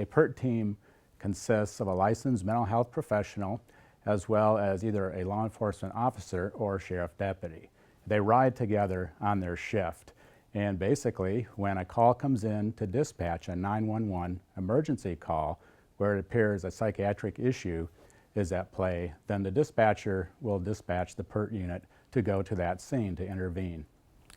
A PERT team consists of a licensed mental health professional as well as either a law enforcement officer or sheriff deputy. They ride together on their shift. And basically, when a call comes in to dispatch, a 911 emergency call, where it appears a psychiatric issue is at play, then the dispatcher will dispatch the PERT unit to go to that scene to intervene.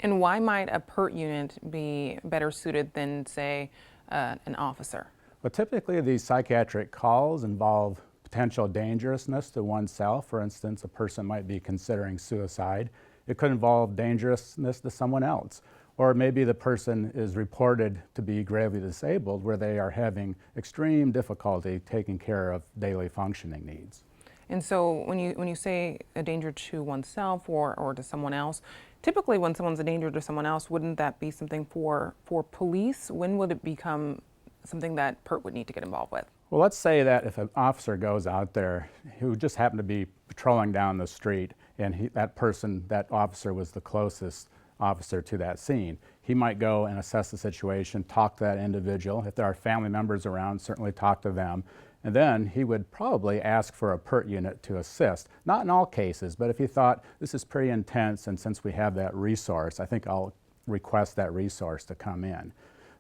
And why might a PERT unit be better suited than, say, an officer? Well, typically these psychiatric calls involve potential dangerousness to oneself. For instance, a person might be considering suicide. It could involve dangerousness to someone else. Or maybe the person is reported to be gravely disabled where they are having extreme difficulty taking care of daily functioning needs. And so when you say a danger to oneself or to someone else, typically when someone's a danger to someone else, wouldn't that be something for police? When would it become something that PERT would need to get involved with? Well, let's say that if an officer goes out there who just happened to be patrolling down the street and that officer was the closest officer to that scene. He might go and assess the situation, talk to that individual. If there are family members around, certainly talk to them. And then he would probably ask for a PERT unit to assist. Not in all cases, but if he thought this is pretty intense and since we have that resource, I think I'll request that resource to come in.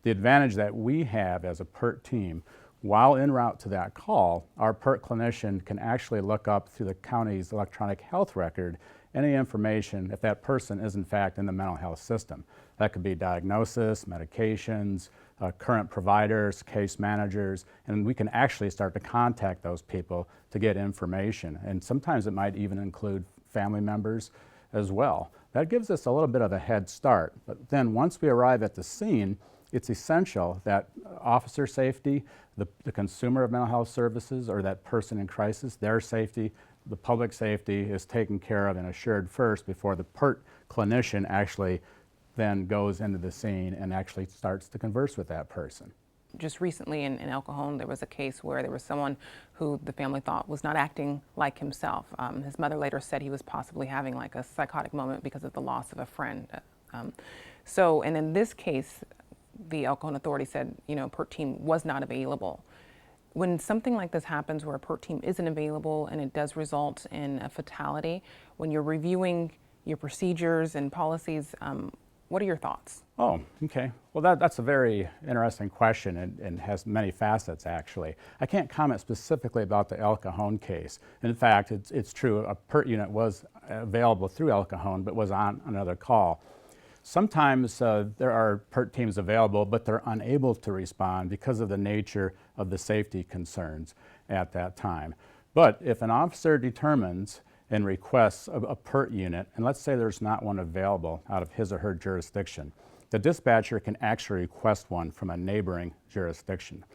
The advantage that we have as a PERT team, while en route to that call, our PERT clinician can actually look up through the county's electronic health record any information if that person is in fact in the mental health system. That could be diagnosis, medications, current providers, case managers, and we can actually start to contact those people to get information. And sometimes it might even include family members as well. That gives us a little bit of a head start. But then once we arrive at the scene, it's essential that officer safety, the consumer of mental health services, or that person in crisis, their safety, the public safety is taken care of and assured first before the PERT clinician actually then goes into the scene and actually starts to converse with that person. Just recently in El Cajon, there was a case where there was someone who the family thought was not acting like himself. His mother later said he was possibly having like a psychotic moment because of the loss of a friend. And in this case, the El Cajon authority said, PERT team was not available. When something like this happens where a PERT team isn't available and it does result in a fatality, when you're reviewing your procedures and policies, what are your thoughts? Oh, okay. Well, that's a very interesting question and has many facets, actually. I can't comment specifically about the El Cajon case. In fact, it's true, a PERT unit was available through El Cajon, but was on another call. Sometimes there are PERT teams available, but they're unable to respond because of the nature of the safety concerns at that time. But if an officer determines and requests a PERT unit, and let's say there's not one available out of his or her jurisdiction, the dispatcher can actually request one from a neighboring jurisdiction.